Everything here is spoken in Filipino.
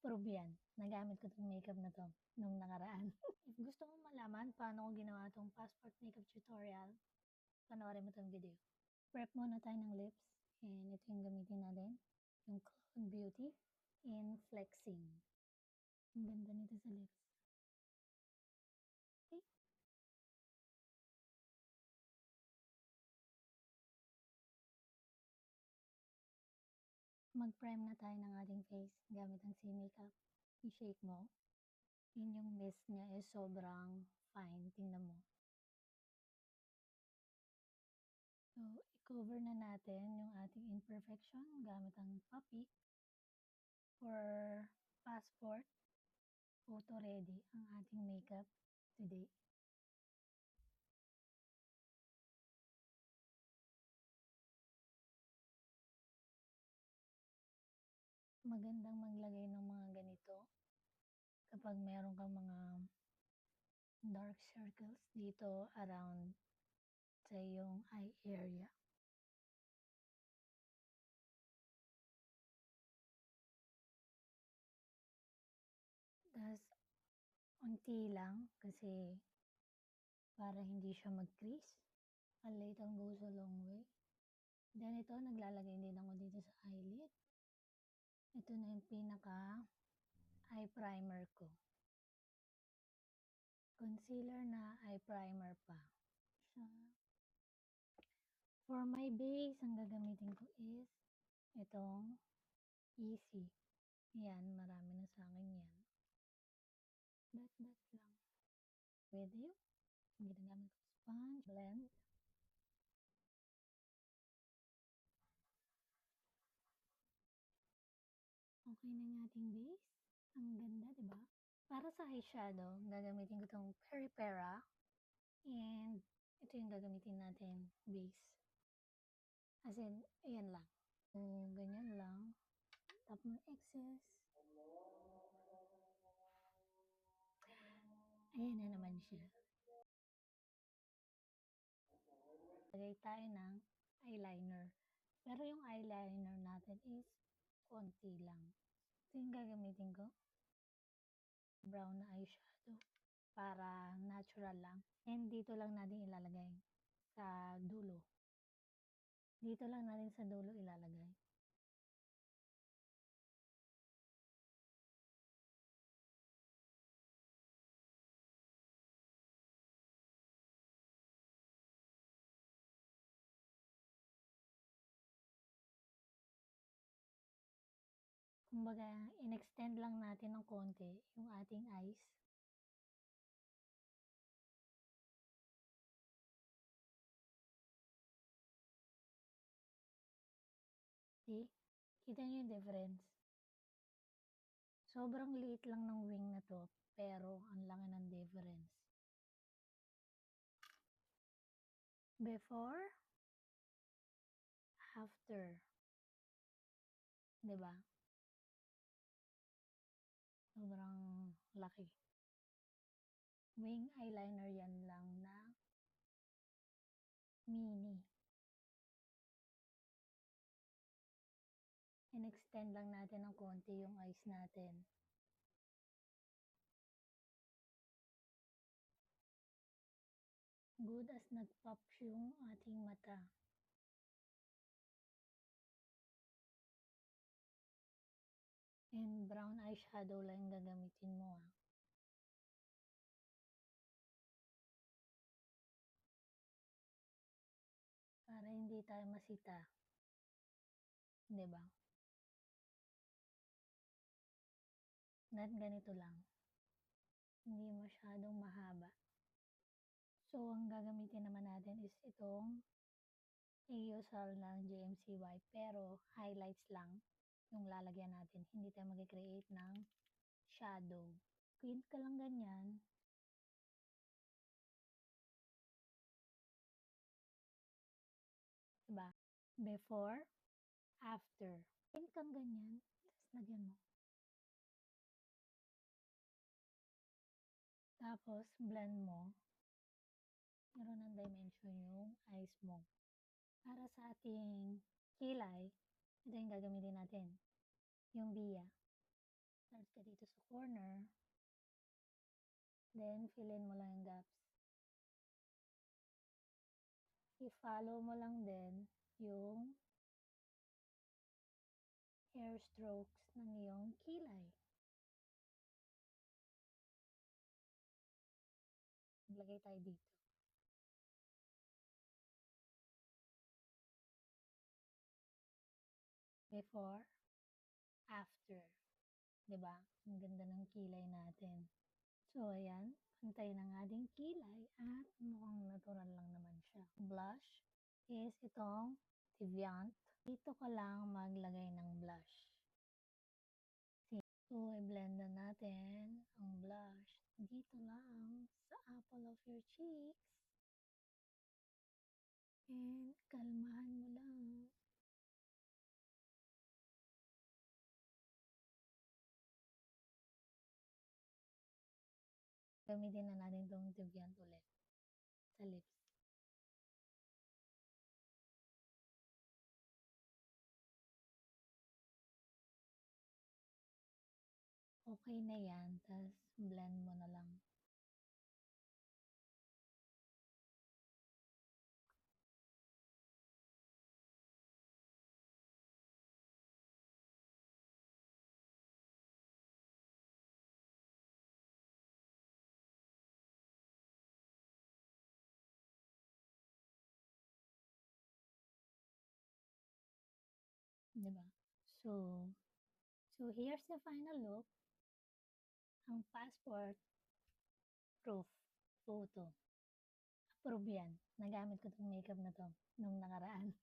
Prove yan, nagamit ko 'tong makeup na 'to nung nakaraan. If gusto mong malaman paano ko ginawa 'tong passport makeup tutorial, panoorin mo 'tong video. Prep muna tayo ng lips and ito yung gamitin natin, yung Cloud Beauty in Flexing. Ang ganda nito sa lips. Okay? Mag-prime na tayo ng ating face gamit ang C-Makeup. I-shake mo. Yun yung mist niya is sobrang fine. Tingnan mo. So, i-cover na natin yung ating imperfection gamit ang Puppy for passport photo ready ang ating makeup today. Magandang maglagay ng mga ganito kapag meron kang mga dark circles dito around sa iyong eye area. Tapos, unti lang kasi para hindi siya mag-crease. A little goes a long way. Then ito, naglalagay din ako dito sa eyelid. Ito na yung pinaka eye primer ko. Concealer na eye primer pa. For my base, ang gagamitin ko is itong Easy. Yan, marami na sa akin yan. Dot lang. Pwede yun. Ginagamit ko sponge, blend. Okay na yung ating base. Ang ganda, di ba? Para sa eyeshadow, gagamitin ko itong Peripera. And ito yung gagamitin natin, base. As in, ayan lang. So, ganyan lang. Tap mo excess. Ayan na naman siya. Lagay tayo ng eyeliner. Pero yung eyeliner natin is konti lang. Ito yung gagamitin ko. Brown na eyeshadow. Para natural lang. And dito lang natin ilalagay. Sa dulo. Dito lang natin sa dulo ilalagay. Kumbaga, in-extend lang natin ng konti yung ating eyes. See? Kita niyo yung difference? Sobrang liit lang ng wing na to, pero ang laki ng difference. Before, after. 'Di ba? Sobrang laki. Wing eyeliner yan lang na mini. In-extend lang natin ng konti yung eyes natin. Good as nag-pop yung ating mata. And brown eyeshadow lang gagamitin mo ah. Para hindi tayo masita. 'Di ba? Ganito lang. Hindi masyadong mahaba. So, ang gagamitin naman natin is itong AOSL ng GMCY pero highlights lang yung lalagyan natin. Hindi tayo mag-create ng shadow. Quint ka lang ganyan. Diba? Before, after. Quint kang ganyan. Tapos lagyan mo. Tapos, blend mo. Meron ng dimension yung eyes mo. Para sa ating kilay, ito yung gagamitin natin. Yung Bia. ka dito sa corner, then fill in mo lang yung gaps. I-follow mo lang din yung hair strokes ng iyong kilay. Maglagay tayo dito. Before, after. 'Di ba? Ang ganda ng kilay natin. So, ayan. Pantay ng ating kilay at mukhang natural lang naman siya. Blush is itong Deviant. Dito ka lang maglagay ng blush. So, i-blend na natin ang blush dito lang sa apple of your cheeks. And kalmahan mo lang. Gamitin na natin itong Deviant ulit sa lips. Okay na yan, tapos blend mo na lang. Diba? So here's the final look. Ang passport proof photo. Approve yan. Nagamit ko itong makeup na to nung nakaraan.